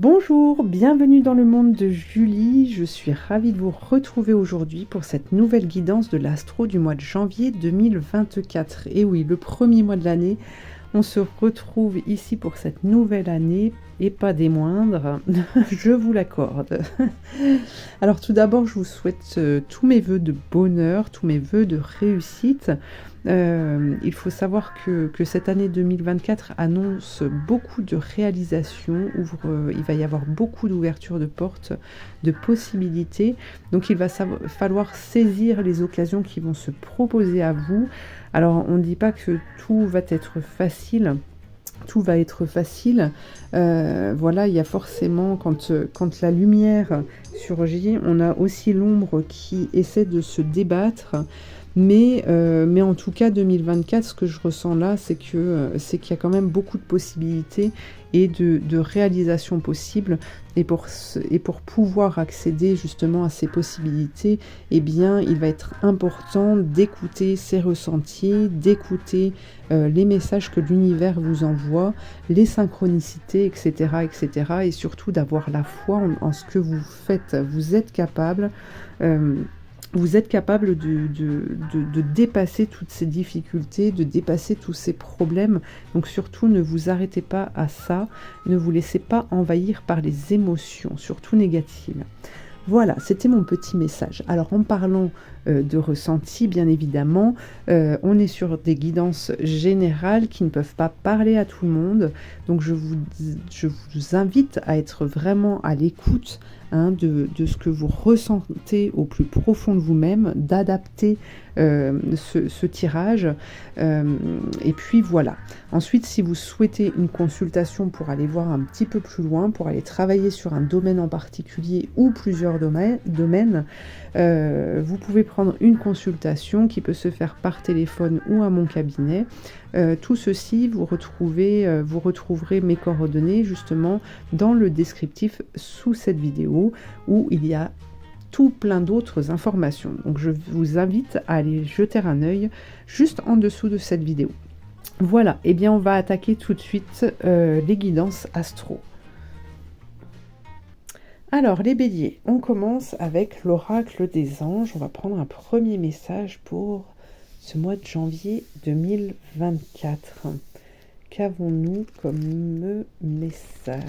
Bonjour, bienvenue dans le monde de Julie. Je suis ravie de vous retrouver aujourd'hui pour cette nouvelle guidance de l'astro du mois de janvier 2024. Et oui, le premier mois de l'année, on se retrouve ici pour cette nouvelle année et pas des moindres, je vous l'accorde. Alors tout d'abord, je vous souhaite tous mes vœux de bonheur, tous mes vœux de réussite. Il faut savoir que cette année 2024 annonce beaucoup de réalisations, il va y avoir beaucoup d'ouvertures de portes, de possibilités. Donc il va falloir saisir les occasions qui vont se proposer à vous. Alors on ne dit pas que tout va être facile. Tout va être facile. Voilà, il y a forcément, quand la lumière surgit, on a aussi l'ombre qui essaie de se débattre. Mais en tout cas, 2024, ce que je ressens là, c'est qu'il y a quand même beaucoup de possibilités et de réalisations possibles. Et pour pouvoir accéder justement à ces possibilités, eh bien, il va être important d'écouter ses ressentis, d'écouter les messages que l'univers vous envoie, les synchronicités, etc., etc. Et surtout d'avoir la foi en ce que vous faites. Vous êtes capable. Vous êtes capable de dépasser toutes ces difficultés, de dépasser tous ces problèmes. Donc surtout, ne vous arrêtez pas à ça. Ne vous laissez pas envahir par les émotions, surtout négatives. Voilà, c'était mon petit message. Alors en parlant de ressenti, bien évidemment, on est sur des guidances générales qui ne peuvent pas parler à tout le monde. Donc je vous invite à être vraiment à l'écoute de ce que vous ressentez au plus profond de vous-même, d'adapter ce tirage. Et puis voilà. Ensuite, si vous souhaitez une consultation pour aller voir un petit peu plus loin, pour aller travailler sur un domaine en particulier ou plusieurs domaines, vous pouvez prendre une consultation qui peut se faire par téléphone ou à mon cabinet. Tout ceci, vous retrouverez mes coordonnées justement dans le descriptif sous cette vidéo où il y a tout plein d'autres informations. Donc je vous invite à aller jeter un œil juste en dessous de cette vidéo. Voilà, et bien on va attaquer tout de suite les guidances astro. Alors les béliers, on commence avec l'oracle des anges. On va prendre un premier message pour ce mois de janvier 2024. Qu'avons-nous comme message?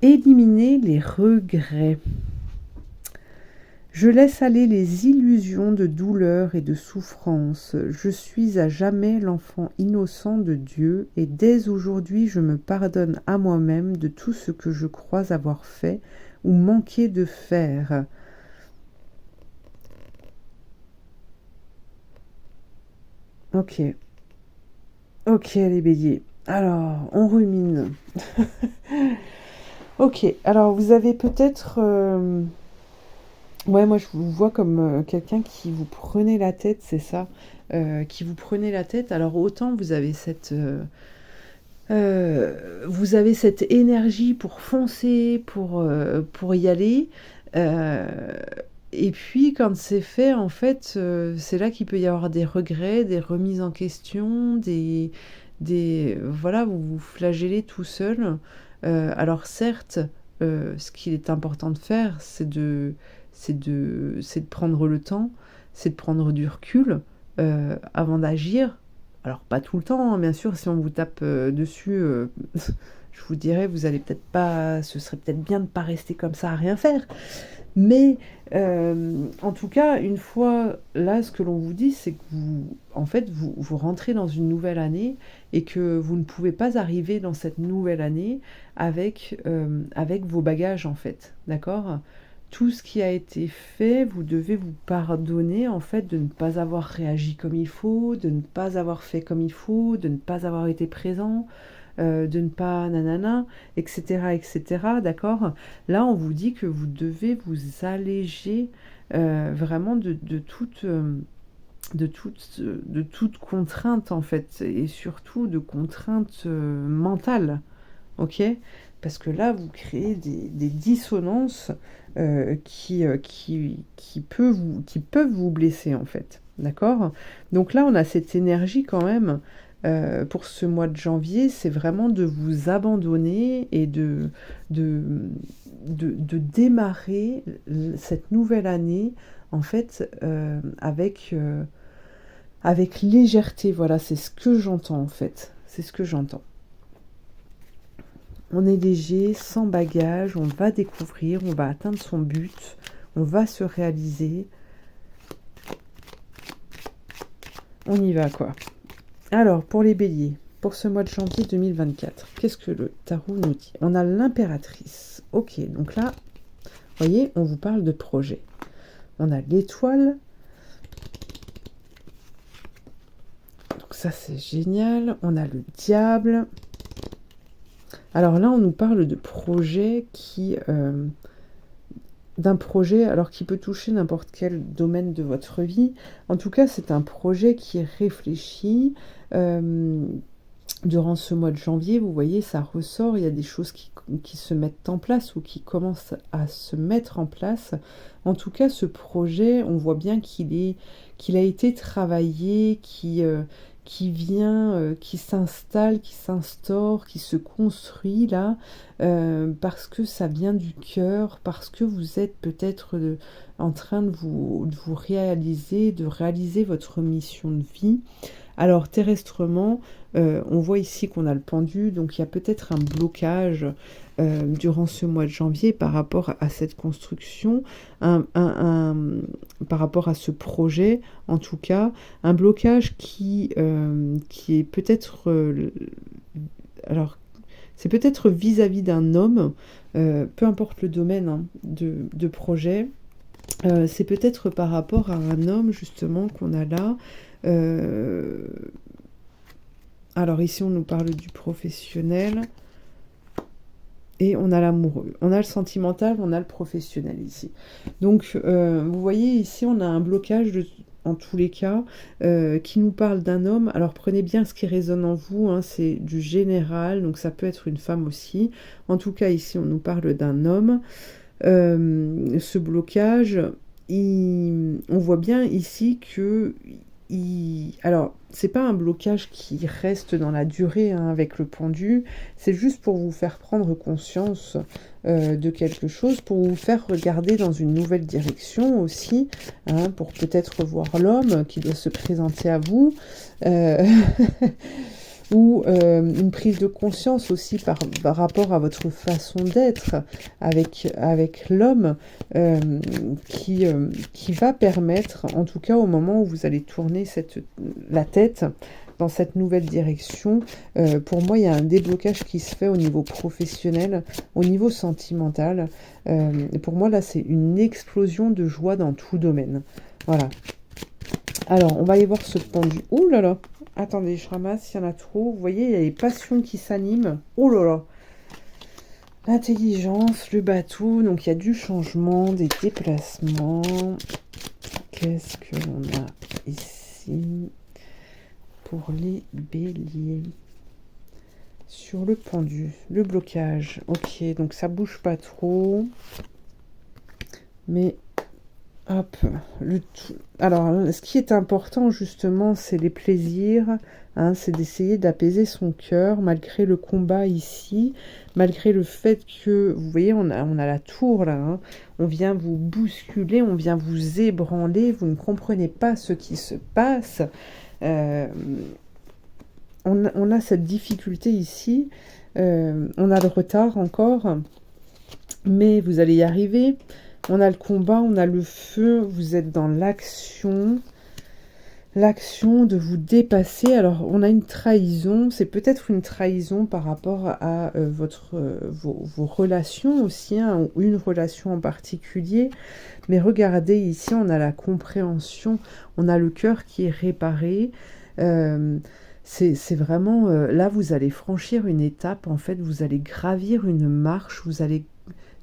Éliminer les regrets. Je laisse aller les illusions de douleur et de souffrance. Je suis à jamais l'enfant innocent de Dieu et dès aujourd'hui je me pardonne à moi-même de tout ce que je crois avoir fait ou manqué de faire. Ok. Ok les béliers. Alors, on rumine. Ok, alors vous avez peut-être... Ouais, moi je vous vois comme quelqu'un qui vous prenait la tête, c'est ça, qui vous prenait la tête. Alors autant vous avez cette énergie pour foncer, pour y aller. Et puis quand c'est fait, en fait, c'est là qu'il peut y avoir des regrets, des remises en question, voilà, vous vous flagellez tout seul. Alors certes, ce qu'il est important de faire, c'est de prendre le temps, c'est de prendre du recul avant d'agir. Alors pas tout le temps, hein, bien sûr, si on vous tape dessus, je vous dirais, vous allez peut-être pas, ce serait peut-être bien de ne pas rester comme ça à rien faire. Mais en tout cas, une fois là, ce que l'on vous dit, c'est que vous rentrez dans une nouvelle année et que vous ne pouvez pas arriver dans cette nouvelle année avec vos bagages, en fait. D'accord ? Tout ce qui a été fait, vous devez vous pardonner, en fait, de ne pas avoir réagi comme il faut, de ne pas avoir fait comme il faut, de ne pas avoir été présent, de ne pas nanana, etc., etc., d'accord? Là, on vous dit que vous devez vous alléger vraiment de toute contrainte, en fait, et surtout de contrainte mentale, ok? Parce que là, vous créez des dissonances qui peuvent vous blesser, en fait, d'accord? Donc là, on a cette énergie quand même pour ce mois de janvier, c'est vraiment de vous abandonner et de démarrer cette nouvelle année, en fait, avec légèreté. Voilà, c'est ce que j'entends, en fait. C'est ce que j'entends. On est léger, sans bagage, on va découvrir, on va atteindre son but, on va se réaliser. On y va, quoi. Alors, pour les béliers, pour ce mois de janvier 2024, qu'est-ce que le tarot nous dit? On a l'impératrice. Ok, donc là, vous voyez, on vous parle de projet. On a l'étoile. Donc ça, c'est génial. On a le diable. Alors là, on nous parle de projet d'un projet alors qui peut toucher n'importe quel domaine de votre vie. En tout cas, c'est un projet qui est réfléchi. Durant ce mois de janvier, vous voyez, ça ressort, il y a des choses qui se mettent en place ou qui commencent à se mettre en place. En tout cas, ce projet, on voit bien qu'il a été travaillé, qui vient, qui s'installe, qui s'instaure, qui se construit là, parce que ça vient du cœur, parce que vous êtes peut-être en train de vous réaliser, de réaliser votre mission de vie. Alors terrestrement, on voit ici qu'on a le pendu, donc il y a peut-être un blocage durant ce mois de janvier par rapport à cette construction, par rapport à ce projet, en tout cas, un blocage qui est peut-être... alors, c'est peut-être vis-à-vis d'un homme, peu importe le domaine hein, de projet, c'est peut-être par rapport à un homme justement qu'on a là. Alors ici on nous parle du professionnel et on a l'amoureux, on a le sentimental, on a le professionnel ici. Donc vous voyez ici on a un blocage en tous les cas qui nous parle d'un homme. Alors prenez bien ce qui résonne en vous, hein, c'est du général, donc ça peut être une femme aussi. En tout cas ici on nous parle d'un homme. Ce blocage, on voit bien ici que alors, c'est pas un blocage qui reste dans la durée hein, avec le pendu, c'est juste pour vous faire prendre conscience de quelque chose, pour vous faire regarder dans une nouvelle direction aussi, hein, pour peut-être voir l'homme qui doit se présenter à vous, ou une prise de conscience aussi par rapport à votre façon d'être avec l'homme qui va permettre, en tout cas au moment où vous allez tourner la tête dans cette nouvelle direction, pour moi il y a un déblocage qui se fait au niveau professionnel, au niveau sentimental. Et pour moi là c'est une explosion de joie dans tout domaine. Voilà. Alors on va aller voir ce pendu. Ouh là là. Attendez, je ramasse, il y en a trop. Vous voyez, il y a les passions qui s'animent. Oh là là. L'intelligence, le bateau. Donc, il y a du changement, des déplacements. Qu'est-ce que l'on a ici pour les béliers? Sur le pendu, le blocage. Ok, donc ça bouge pas trop. Mais... hop, alors, ce qui est important justement, c'est les plaisirs, hein, c'est d'essayer d'apaiser son cœur malgré le combat ici, malgré le fait que, vous voyez, on a la tour là, hein, on vient vous bousculer, on vient vous ébranler, vous ne comprenez pas ce qui se passe. On a cette difficulté ici, on a le retard encore, mais vous allez y arriver. On a le combat, on a le feu, vous êtes dans l'action de vous dépasser. Alors, on a une trahison, c'est peut-être une trahison par rapport à vos relations aussi, hein, ou une relation en particulier. Mais regardez, ici, on a la compréhension, on a le cœur qui est réparé. C'est vraiment, là, vous allez franchir une étape, en fait, vous allez gravir une marche,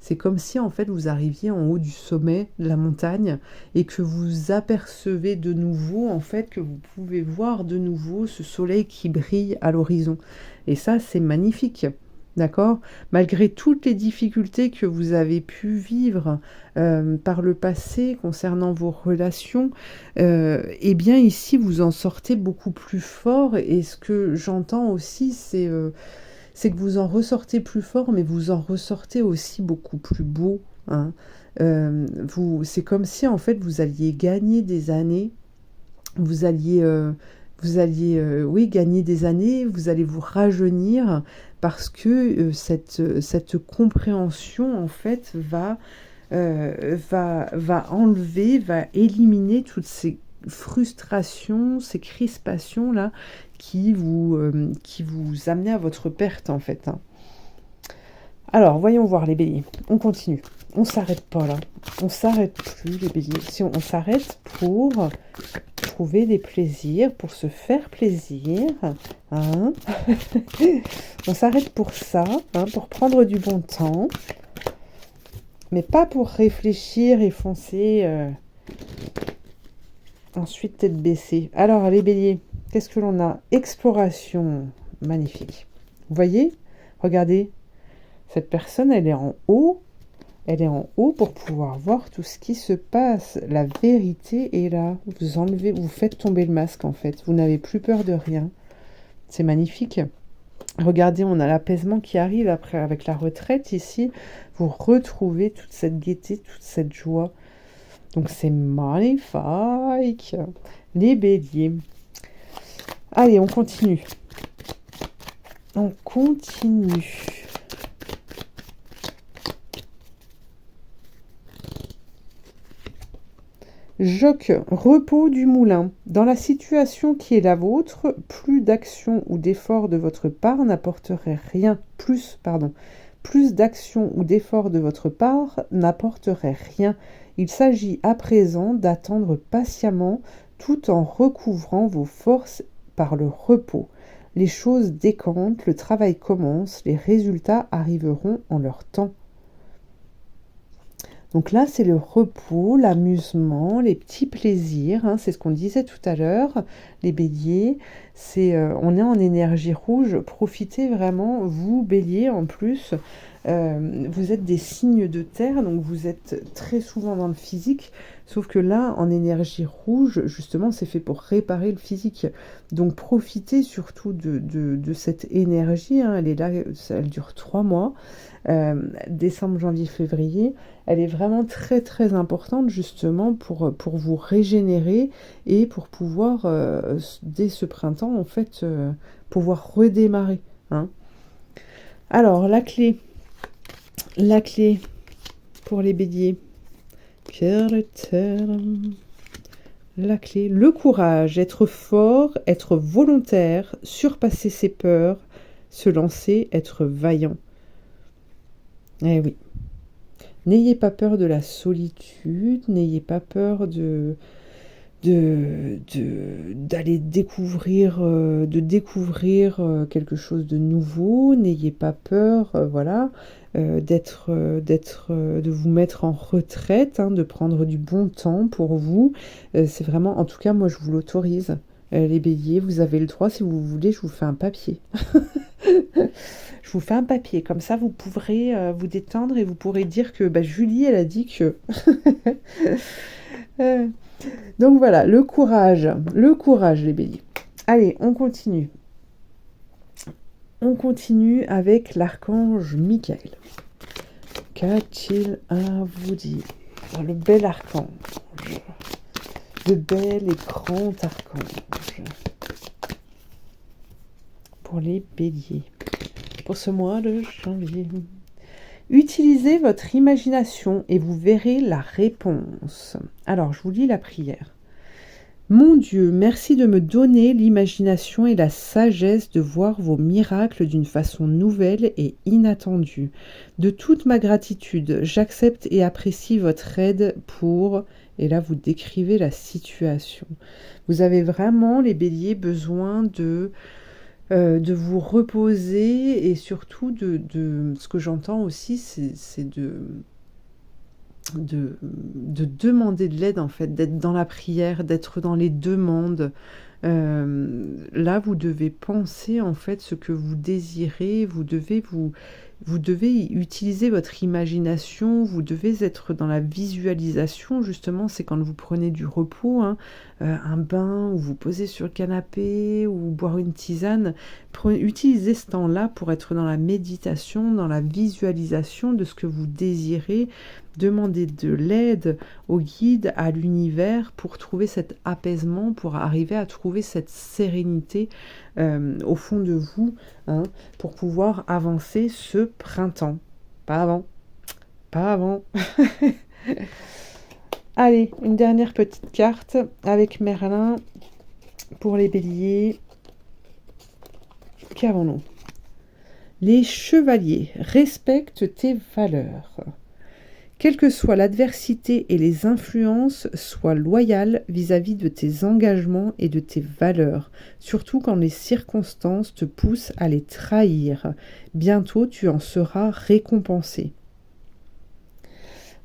c'est comme si en fait vous arriviez en haut du sommet de la montagne et que vous apercevez de nouveau, en fait, que vous pouvez voir de nouveau ce soleil qui brille à l'horizon. Et ça, c'est magnifique. D'accord? Malgré toutes les difficultés que vous avez pu vivre, par le passé concernant vos relations, eh bien ici vous en sortez beaucoup plus fort et ce que j'entends aussi c'est que vous en ressortez plus fort, mais vous en ressortez aussi beaucoup plus beau, hein. C'est comme si en fait vous alliez gagner des années, vous alliez, oui, gagner des années, vous allez vous rajeunir parce que, cette compréhension en fait va enlever, va éliminer toutes ces frustrations, ces crispations-là qui vous amenaient à votre perte en fait, hein. Alors, voyons voir les béliers. On continue. On s'arrête pas là. On s'arrête plus les béliers. Si on s'arrête pour trouver des plaisirs, pour se faire plaisir, hein. On s'arrête pour ça, hein, pour prendre du bon temps, mais pas pour réfléchir et foncer ensuite tête baissée. Alors les béliers, qu'est-ce que l'on a? Exploration, magnifique. Vous voyez? Regardez, cette personne, elle est en haut. Elle est en haut pour pouvoir voir tout ce qui se passe. La vérité est là. Vous enlevez, vous faites tomber le masque en fait. Vous n'avez plus peur de rien. C'est magnifique. Regardez, on a l'apaisement qui arrive après avec la retraite ici. Vous retrouvez toute cette gaieté, toute cette joie. Donc c'est magnifique. Les béliers. Allez, on continue. On continue. Joc, repos du moulin. Dans la situation qui est la vôtre, plus d'action ou d'effort de votre part n'apporterait rien. Plus d'action ou d'effort de votre part n'apporterait rien. Il s'agit à présent d'attendre patiemment tout en recouvrant vos forces par le repos. Les choses décantent, le travail commence, les résultats arriveront en leur temps. Donc là, c'est le repos, l'amusement, les petits plaisirs, hein, c'est ce qu'on disait tout à l'heure, les béliers, on est en énergie rouge, profitez vraiment, vous béliers en plus, vous êtes des signes de terre, donc vous êtes très souvent dans le physique, sauf que là, en énergie rouge, justement, c'est fait pour réparer le physique. Donc profitez surtout de cette énergie, hein, elle est là, elle dure 3 mois, décembre, janvier, février, elle est vraiment très très importante justement pour vous régénérer et pour pouvoir, dès ce printemps, en fait, pouvoir redémarrer, hein. Alors, la clé pour les béliers. La clé, le courage, être fort, être volontaire, surpasser ses peurs, se lancer, être vaillant. Eh oui. N'ayez pas peur de la solitude, n'ayez pas peur d'aller découvrir, de découvrir quelque chose de nouveau, n'ayez pas peur, voilà, de vous mettre en retraite, hein, de prendre du bon temps pour vous. C'est vraiment, en tout cas, moi je vous l'autorise. Les béliers, vous avez le droit, si vous voulez, je vous fais un papier. Je vous fais un papier, comme ça vous pourrez vous détendre et vous pourrez dire que Julie, elle a dit que... Donc voilà, le courage, les béliers. Allez, on continue. On continue avec l'archange Michael. Qu'a-t-il à vous dire? Le bel archange. Le bel et grand archange. Pour les béliers. Pour ce mois de janvier. Utilisez votre imagination et vous verrez la réponse. Alors, je vous lis la prière. Mon Dieu, merci de me donner l'imagination et la sagesse de voir vos miracles d'une façon nouvelle et inattendue. De toute ma gratitude, j'accepte et apprécie votre aide pour... Et là, vous décrivez la situation. Vous avez vraiment, les béliers, besoin de vous reposer et surtout ce que j'entends aussi, c'est de demander de l'aide en fait, d'être dans la prière, d'être dans les demandes, Là, vous devez penser en fait ce que vous désirez, vous devez utiliser votre imagination, vous devez être dans la visualisation, justement, c'est quand vous prenez du repos, hein, un bain, ou vous posez sur le canapé, ou boire une tisane. Utilisez ce temps-là pour être dans la méditation, dans la visualisation de ce que vous désirez. Demandez de l'aide au guide, à l'univers, pour trouver cet apaisement, pour arriver à trouver cette sérénité au fond de vous, hein, pour pouvoir avancer ce printemps. Pas avant, pas avant. Allez, une dernière petite carte avec Merlin pour les béliers. Qu'avons-nous? Les chevaliers, respectent tes valeurs. Quelle que soit l'adversité et les influences, sois loyal vis-à-vis de tes engagements et de tes valeurs, surtout quand les circonstances te poussent à les trahir. Bientôt, tu en seras récompensé.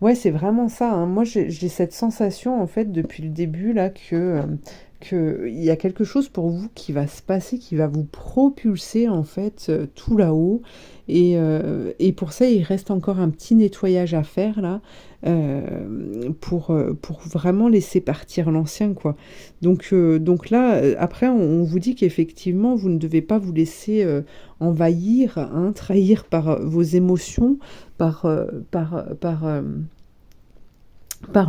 Ouais, c'est vraiment ça, hein. Moi, j'ai cette sensation, en fait, depuis le début, là, que il y a quelque chose pour vous qui va se passer, qui va vous propulser, en fait, tout là-haut. Et pour ça, il reste encore un petit nettoyage à faire, là, pour vraiment laisser partir l'ancien, quoi. Donc là, après, on vous dit qu'effectivement, vous ne devez pas vous laisser envahir, hein, trahir par vos émotions, par, par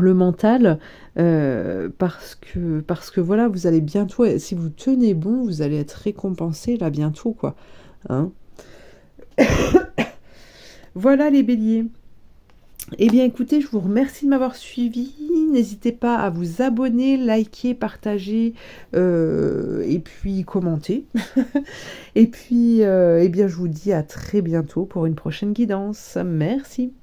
le mental, parce que voilà, vous allez bientôt, si vous tenez bon, vous allez être récompensé là bientôt, quoi. Hein. Voilà les béliers. Eh bien écoutez, je vous remercie de m'avoir suivi. N'hésitez pas à vous abonner, liker, partager et puis commenter. Et puis, eh bien, je vous dis à très bientôt pour une prochaine guidance. Merci.